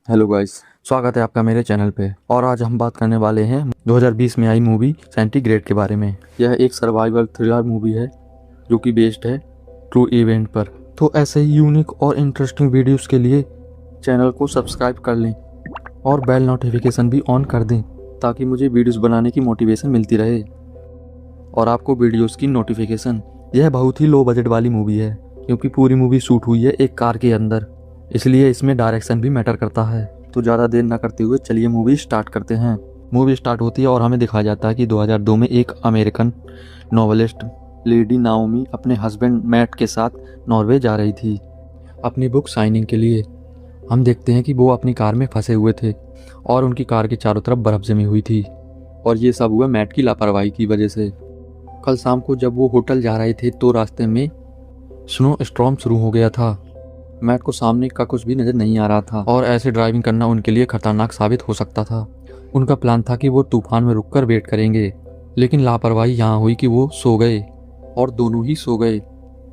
Hello guys, स्वागत है आपका मेरे चैनल पे। और आज हम बात करने वाले हैं 2020 में आई मूवी सेंटीग्रेड के बारे में। यह एक सर्वाइवल थ्रिलर मूवी है जो कि बेस्ड है ट्रू इवेंट पर। तो ऐसे ही यूनिक और इंटरेस्टिंग वीडियोस के लिए चैनल को सब्सक्राइब कर लें और बेल नोटिफिकेशन भी ऑन कर दें ताकि मुझे वीडियोस बनाने की मोटिवेशन मिलती रहे और आपको वीडियोस की नोटिफिकेशन। यह बहुत ही लो बजट वाली मूवी है क्योंकि पूरी मूवी शूट हुई है एक कार के अंदर, इसलिए इसमें डायरेक्शन भी मैटर करता है। तो ज़्यादा देर ना करते हुए चलिए मूवी स्टार्ट करते हैं। मूवी स्टार्ट होती है और हमें दिखाया जाता है कि 2002 में एक अमेरिकन नॉवेलिस्ट लेडी नाओमी अपने हस्बैंड मैट के साथ नॉर्वे जा रही थी अपनी बुक साइनिंग के लिए। हम देखते हैं कि वो अपनी कार में फंसे हुए थे और उनकी कार के चारों तरफ बर्फ जमी हुई थी और ये सब हुआ मैट की लापरवाही की वजह से। कल शाम को जब वो होटल जा रहे थे तो रास्ते में स्नो स्टॉर्म शुरू हो गया था। मैट को सामने का कुछ भी नजर नहीं आ रहा था और ऐसे ड्राइविंग करना उनके लिए खतरनाक साबित हो सकता था। उनका प्लान था कि वो तूफान में रुककर वेट करेंगे, लेकिन लापरवाही यहाँ हुई कि वो सो गए और दोनों ही सो गए।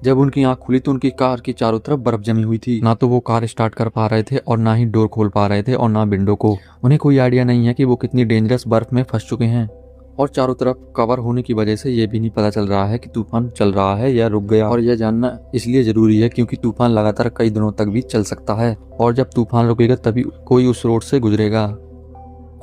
जब उनकी आंख खुली तो उनकी कार की चारों तरफ बर्फ जमी हुई थी। ना तो वो कार स्टार्ट कर पा रहे थे और ना ही डोर खोल पा रहे थे और ना विंडो को। उन्हें कोई आइडिया नहीं है कि वो कितनी डेंजरस बर्फ में फंस चुके हैं और चारों तरफ कवर होने की वजह से ये भी नहीं पता चल रहा है कि तूफान चल रहा है या रुक गया। और यह जानना इसलिए जरूरी है क्योंकि तूफान लगातार कई दिनों तक भी चल सकता है और जब तूफान रुकेगा तभी कोई उस रोड से गुजरेगा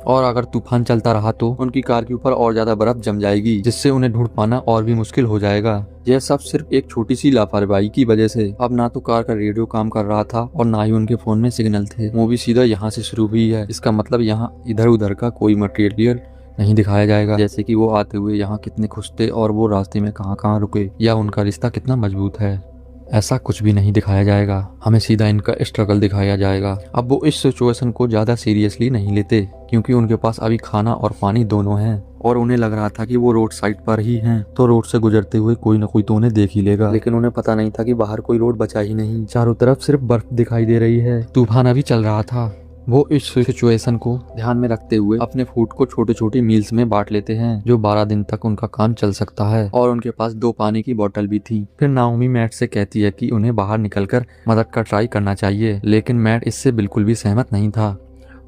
और अगर तूफान चलता रहा तो उनकी कार के ऊपर और ज्यादा बर्फ जम जाएगी जिससे उन्हें ढूंढ पाना और भी मुश्किल हो जाएगा। यह सब सिर्फ एक छोटी सी लापरवाही की वजह से। अब ना तो कार का रेडियो काम कर रहा था और ना ही उनके फोन में सिग्नल थे। मूवी सीधा यहाँ से शुरू हुई है। इसका मतलब यहाँ इधर उधर का कोई मटेरियल नहीं दिखाया जाएगा, जैसे कि वो आते हुए यहाँ कितने खुश थे और वो रास्ते में कहाँ कहाँ रुके या उनका रिश्ता कितना मजबूत है। ऐसा कुछ भी नहीं दिखाया जाएगा। हमें सीधा इनका स्ट्रगल दिखाया जाएगा। अब वो इस सिचुएशन को ज़्यादा सीरियसली नहीं लेते क्योंकि उनके पास अभी खाना और पानी दोनों हैं और उन्हें लग रहा था कि वो रोड साइड पर ही हैं तो रोड से गुजरते हुए कोई ना कोई तो उन्हें देख ही लेगा। लेकिन उन्हें पता नहीं था कि बाहर कोई रोड बचा ही नहीं, चारों तरफ सिर्फ बर्फ दिखाई दे रही है। तूफान अभी चल रहा था। वो इस सिचुएशन को ध्यान में रखते हुए अपने फूड को छोटे छोटे मील्स में बांट लेते हैं जो 12 दिन तक उनका काम चल सकता है और उनके पास 2 पानी की बोतल भी थी। फिर नाओमी मैट से कहती है कि उन्हें बाहर निकलकर मदद का ट्राई करना चाहिए, लेकिन मैट इससे बिल्कुल भी सहमत नहीं था।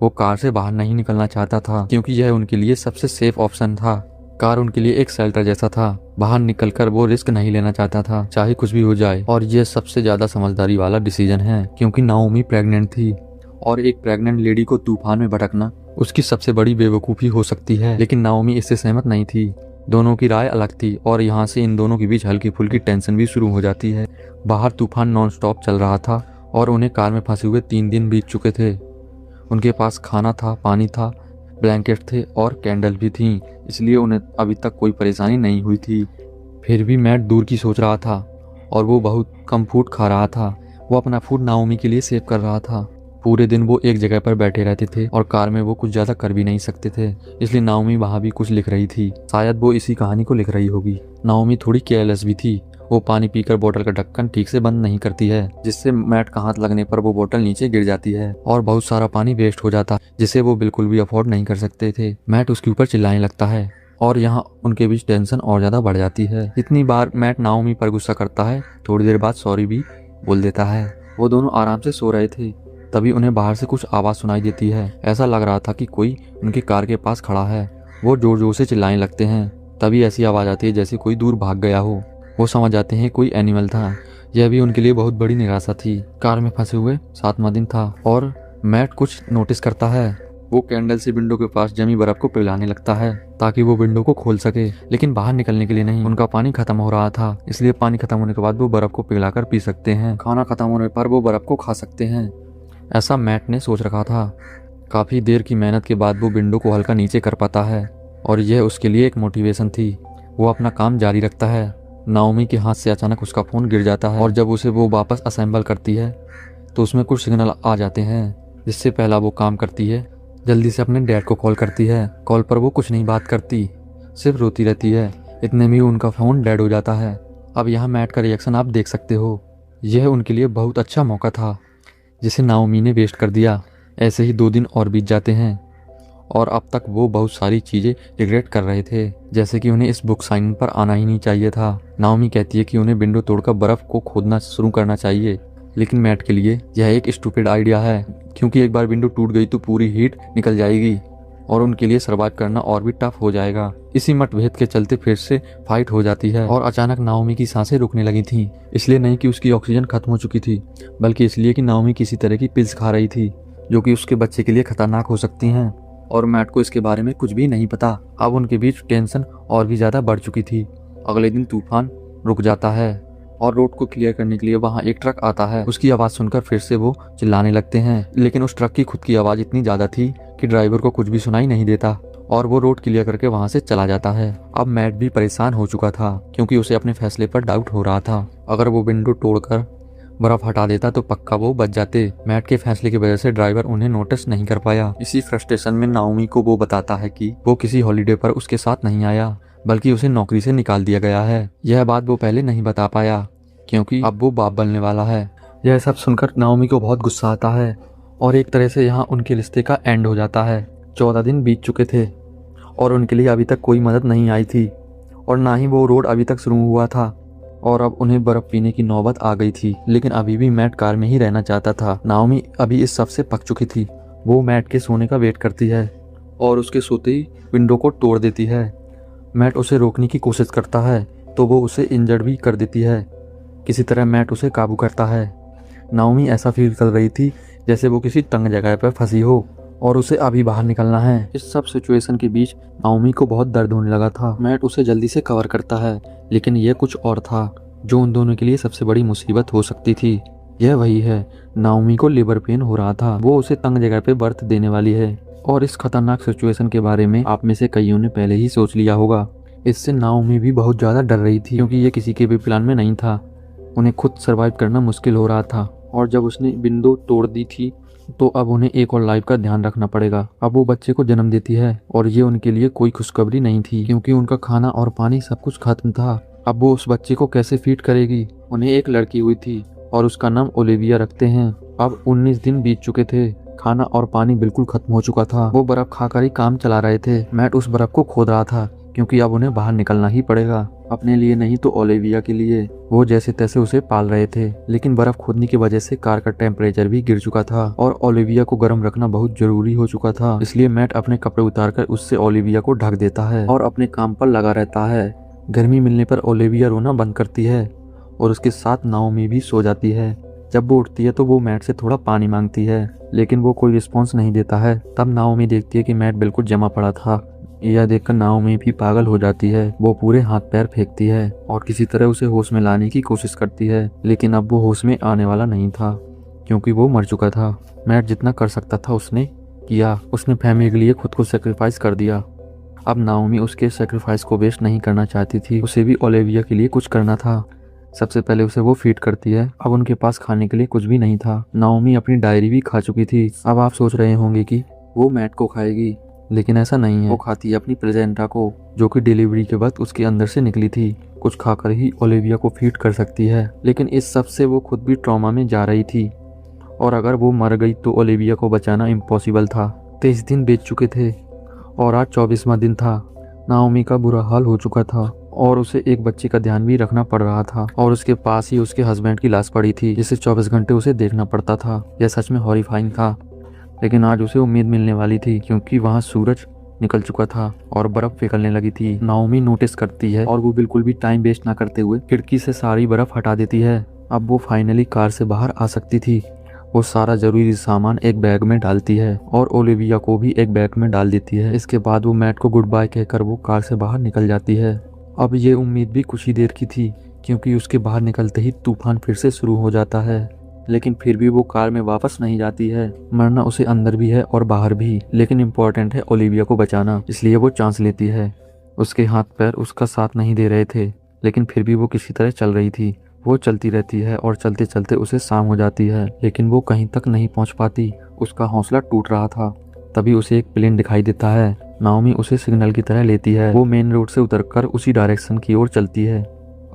वो कार से बाहर नहीं निकलना चाहता था क्योंकि यह उनके लिए सबसे सेफ ऑप्शन था। कार उनके लिए एक शेल्टर जैसा था। बाहर निकलकर वो रिस्क नहीं लेना चाहता था चाहे कुछ भी हो जाए। और ये सबसे ज्यादा समझदारी वाला डिसीजन है क्योंकि नाओमी प्रेग्नेंट थी और एक प्रेग्नेंट लेडी को तूफान में भटकना उसकी सबसे बड़ी बेवकूफ़ी हो सकती है। लेकिन नाओमी इससे सहमत नहीं थी। दोनों की राय अलग थी और यहाँ से इन दोनों के बीच हल्की फुल्की टेंशन भी शुरू हो जाती है। बाहर तूफान नॉन स्टॉप चल रहा था और उन्हें कार में फंसे हुए 3 दिन बीत चुके थे। उनके पास खाना था, पानी था, ब्लैंकेट थे और कैंडल भी थी, इसलिए उन्हें अभी तक कोई परेशानी नहीं हुई थी। फिर भी मैट दूर की सोच रहा था और वो बहुत कम फूड खा रहा था। वो अपना फूड नाओमी के लिए सेव कर रहा था। पूरे दिन वो एक जगह पर बैठे रहते थे और कार में वो कुछ ज़्यादा कर भी नहीं सकते थे, इसलिए नाओमी वहाँ भी कुछ लिख रही थी। शायद वो इसी कहानी को लिख रही होगी। नाओमी थोड़ी केयरलेस भी थी। वो पानी पीकर बोतल का ढक्कन ठीक से बंद नहीं करती है जिससे मैट का हाथ लगने पर वो बोतल नीचे गिर जाती है और बहुत सारा पानी वेस्ट हो जाता जिसे वो बिल्कुल भी अफोर्ड नहीं कर सकते थे। मैट उसके ऊपर चिल्लाने लगता है और यहाँ उनके बीच टेंशन और ज़्यादा बढ़ जाती है। इतनी बार मैट नाओमी पर गुस्सा करता है, थोड़ी देर बाद सॉरी भी बोल देता है। वो दोनों आराम से सो रहे थे तभी उन्हें बाहर से कुछ आवाज़ सुनाई देती है। ऐसा लग रहा था कि कोई उनकी कार के पास खड़ा है। वो जोर जोर से चिल्लाने लगते हैं। तभी ऐसी आवाज़ आती है जैसे कोई दूर भाग गया हो। वो समझ जाते हैं कोई एनिमल था। यह भी उनके लिए बहुत बड़ी निराशा थी। कार में फंसे हुए 7वां दिन था और मैट कुछ नोटिस करता है। वो कैंडल से विंडो के पास जमी बर्फ को पिघलाने लगता है ताकि वो विंडो को खोल सके, लेकिन बाहर निकलने के लिए नहीं। उनका पानी खत्म हो रहा था, इसलिए पानी खत्म होने के बाद वो बर्फ को पिघलाकर पी सकते हैं। खाना खत्म होने पर वो बर्फ को खा सकते हैं, ऐसा मैट ने सोच रखा था। काफ़ी देर की मेहनत के बाद वो विंडो को हल्का नीचे कर पाता है और यह उसके लिए एक मोटिवेशन थी। वो अपना काम जारी रखता है। नाओमी के हाथ से अचानक उसका फ़ोन गिर जाता है और जब उसे वो वापस असेंबल करती है तो उसमें कुछ सिग्नल आ जाते हैं जिससे पहला वो काम करती है, जल्दी से अपने डैड को कॉल करती है। कॉल पर वो कुछ नहीं बात करती, सिर्फ रोती रहती है। इतने में उनका फ़ोन डेड हो जाता है। अब यहाँ मैट का रिएक्शन आप देख सकते हो। यह उनके लिए बहुत अच्छा मौका था जिसे नाओमी ने वेस्ट कर दिया। ऐसे ही 2 दिन और बीत जाते हैं और अब तक वो बहुत सारी चीज़ें रिग्रेट कर रहे थे, जैसे कि उन्हें इस बुक साइन पर आना ही नहीं चाहिए था। नाओमी कहती है कि उन्हें विंडो तोड़कर बर्फ़ को खोदना शुरू करना चाहिए, लेकिन मैट के लिए यह एक स्टूपिड आइडिया है, क्योंकि एक बार विंडो टूट गई तो पूरी हीट निकल जाएगी और उनके लिए सर्वाइव करना और भी टफ हो जाएगा। इसी मतभेद के चलते फिर से फाइट हो जाती है और अचानक नाओमी की सांसें रुकने लगी थीं। इसलिए नहीं कि उसकी ऑक्सीजन खत्म हो चुकी थी, बल्कि इसलिए कि नाओमी किसी तरह की पिल्स खा रही थी जो कि उसके बच्चे के लिए खतरनाक हो सकती हैं, और मैट को इसके बारे में कुछ भी नहीं पता। अब उनके बीच टेंशन और भी ज्यादा बढ़ चुकी थी। अगले दिन तूफान रुक जाता है और रोड को क्लियर करने के लिए वहाँ एक ट्रक आता है। उसकी आवाज़ सुनकर फिर से वो चिल्लाने लगते हैं, लेकिन उस ट्रक की खुद की आवाज़ इतनी ज़्यादा थी कि ड्राइवर को कुछ भी सुनाई नहीं देता और वो रोड क्लियर करके वहाँ से चला जाता है। अब मैट भी परेशान हो चुका था, क्योंकि उसे अपने फैसले पर डाउट हो रहा था। अगर वो विंडो तोड़कर बर्फ हटा देता तो पक्का वो बच जाते। मैट के फैसले की वजह से ड्राइवर उन्हें नोटिस नहीं कर पाया। इसी फ्रस्ट्रेशन में नाओमी को वो बताता है कि वो किसी हॉलीडे पर उसके साथ नहीं आया, बल्कि उसे नौकरी से निकाल दिया गया है। यह बात वो पहले नहीं बता पाया, क्योंकि अब वो बाप बनने वाला है। यह सब सुनकर नाओमी को बहुत गुस्सा आता है और एक तरह से यहाँ उनके रिश्ते का एंड हो जाता है। 14 दिन बीत चुके थे और उनके लिए अभी तक कोई मदद नहीं आई थी और ना ही वो रोड अभी तक शुरू हुआ था, और अब उन्हें बर्फ पीने की नौबत आ गई थी। लेकिन अभी भी मैट कार में ही रहना चाहता था। नाओमी अभी इस सब से पक चुकी थी। वो मैट के सोने का वेट करती है और उसके सोते ही विंडो को तोड़ देती है। मैट उसे रोकने की कोशिश करता है तो वो उसे इंजर्ड भी कर देती है। किसी तरह मैट उसे काबू करता है। नाओमी ऐसा फील कर रही थी जैसे वो किसी तंग जगह पर फंसी हो और उसे अभी बाहर निकलना है। इस सब सिचुएशन के बीच नाओमी को बहुत दर्द होने लगा था। मैट उसे जल्दी से कवर करता है, लेकिन यह कुछ और था जो उन दोनों के लिए सबसे बड़ी मुसीबत हो सकती थी। यह वही है, नाओमी को लिवर पेन हो रहा था। वो उसे तंग जगह पे बर्थ देने वाली है और इस खतरनाक सिचुएशन के बारे में आप में से कईयों ने पहले ही सोच लिया होगा। इससे नाओमी भी बहुत ज़्यादा डर रही थी, क्योंकि ये किसी के भी प्लान में नहीं था। उन्हें खुद सर्वाइव करना मुश्किल हो रहा था और जब उसने विंडो तोड़ दी थी तो अब उन्हें एक और लाइफ का ध्यान रखना पड़ेगा। अब वो बच्चे को जन्म देती है और ये उनके लिए कोई खुशखबरी नहीं थी, क्योंकि उनका खाना और पानी सब कुछ खत्म था। अब वो उस बच्चे को कैसे फीड करेगी। उन्हें एक लड़की हुई थी और उसका नाम ओलिविया रखते हैं। अब 19 दिन बीत चुके थे। खाना और पानी बिल्कुल खत्म हो चुका था। वो बर्फ खाकर ही काम चला रहे थे। मैट उस बर्फ को खोद रहा था, क्योंकि अब उन्हें बाहर निकलना ही पड़ेगा, अपने लिए नहीं तो ओलिविया के लिए। वो जैसे तैसे उसे पाल रहे थे, लेकिन बर्फ खोदने की वजह से कार का टेम्परेचर भी गिर चुका था और ओलिविया को गर्म रखना बहुत जरूरी हो चुका था। इसलिए मैट अपने कपड़े उतारकर उससे ओलिविया को ढक देता है और अपने काम पर लगा रहता है। गर्मी मिलने पर ओलिविया रोना बंद करती है और उसके साथ नाओमी भी सो जाती है। जब वो उठती है तो वो मैट से थोड़ा पानी मांगती है, लेकिन वो कोई रिस्पॉन्स नहीं देता है। तब नाओमी देखती है कि मैट बिल्कुल जमा पड़ा था। यह देखकर नाओमी भी पागल हो जाती है। वो पूरे हाथ पैर फेंकती है और किसी तरह उसे होश में लाने की कोशिश करती है, लेकिन अब वो होश में आने वाला नहीं था, क्योंकि वो मर चुका था। मैट जितना कर सकता था उसने किया। उसने फैमिली के लिए खुद को सेक्रीफाइस कर दिया। अब नाओमी उसके सेक्रीफाइस को वेस्ट नहीं करना चाहती थी। उसे भी ओलिविया के लिए कुछ करना था। सबसे पहले उसे वो फीड करती है। अब उनके पास खाने के लिए कुछ भी नहीं था। नाओमी अपनी डायरी भी खा चुकी थी। अब आप सोच रहे होंगे कि वो मैट को खाएगी, लेकिन ऐसा नहीं है। वो खाती है अपनी प्लेजेंटा को, जो कि डिलीवरी के वक्त उसके अंदर से निकली थी। कुछ खाकर ही ओलिविया को फीड कर सकती है, लेकिन इस सब से वो खुद भी ट्रॉमा में जा रही थी और अगर वो मर गई तो ओलिविया को बचाना इम्पॉसिबल था। 23 दिन बीत चुके थे और आज 24वां दिन था। नाओमी का बुरा हाल हो चुका था और उसे एक बच्चे का ध्यान भी रखना पड़ रहा था और उसके पास ही उसके हस्बैंड की लाश पड़ी थी, जिसे 24 घंटे उसे देखना पड़ता था। यह सच में हॉरिफाइंग था, लेकिन आज उसे उम्मीद मिलने वाली थी, क्योंकि वहाँ सूरज निकल चुका था और बर्फ पिघलने लगी थी। नाओमी नोटिस करती है और वो बिल्कुल भी टाइम वेस्ट ना करते हुए खिड़की से सारी बर्फ हटा देती है। अब वो फाइनली कार से बाहर आ सकती थी। वो सारा जरूरी सामान एक बैग में डालती है और ओलिविया को भी एक बैग में डाल देती है। इसके बाद वो मैट को गुड बाय कहकर वो कार से बाहर निकल जाती है। अब ये उम्मीद भी कुछ ही देर की थी, क्योंकि उसके बाहर निकलते ही तूफान फिर से शुरू हो जाता है। लेकिन फिर भी वो कार में वापस नहीं जाती है। मरना उसे अंदर भी है और बाहर भी, लेकिन इम्पोर्टेंट है ओलिविया को बचाना, इसलिए वो चांस लेती है। उसके हाथ पैर उसका साथ नहीं दे रहे थे, लेकिन फिर भी वो किसी तरह चल रही थी। वो चलती रहती है और चलते चलते उसे शाम हो जाती है, लेकिन वो कहीं तक नहीं पहुंच पाती। उसका हौसला टूट रहा था। तभी उसे एक प्लेन दिखाई देता है। नाओमी उसे सिग्नल की तरह लेती है। वो मेन रोड से उतरकर उसी डायरेक्शन की ओर चलती है।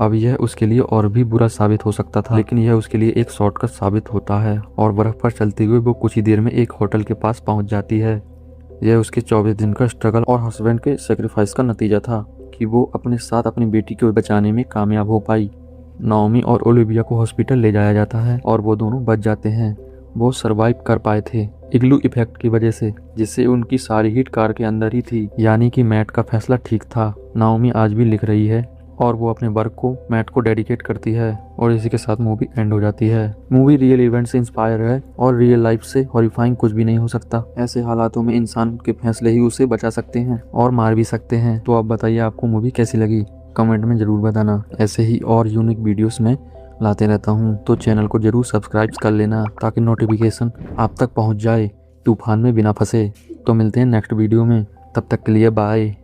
अब यह उसके लिए और भी बुरा साबित हो सकता था, लेकिन यह उसके लिए एक शॉर्टकट साबित होता है और बर्फ पर चलते हुए वो कुछ ही देर में एक होटल के पास पहुंच जाती है। यह उसके 24 दिन का स्ट्रगल और हस्बैंड के सेक्रीफाइस का नतीजा था कि वो अपने साथ अपनी बेटी को बचाने में कामयाब हो पाई। नाओमी और ओलिविया को हॉस्पिटल ले जाया जाता है और वो दोनों बच जाते हैं। वो सरवाइव कर पाए थे इग्लू इफेक्ट की वजह से, जिससे उनकी सारी हीट कार के अंदर ही थी, यानी कि मैट का फैसला ठीक था। नाओमी आज भी लिख रही है और वो अपने वर्क को मैट को डेडिकेट करती है और इसी के साथ मूवी एंड हो जाती है। मूवी रियल इवेंट से इंस्पायर है और रियल लाइफ से हॉरिफाइंग कुछ भी नहीं हो सकता। ऐसे हालातों में इंसान के फैसले ही उसे बचा सकते हैं और मार भी सकते हैं। तो आप बताइए आपको मूवी कैसी लगी, कमेंट में ज़रूर बताना। ऐसे ही और यूनिक वीडियोस में लाते रहता हूँ, तो चैनल को ज़रूर सब्सक्राइब कर लेना ताकि नोटिफिकेशन आप तक पहुँच जाए तूफान में बिना फंसे। तो मिलते हैं नेक्स्ट वीडियो में, तब तक के लिए बाय।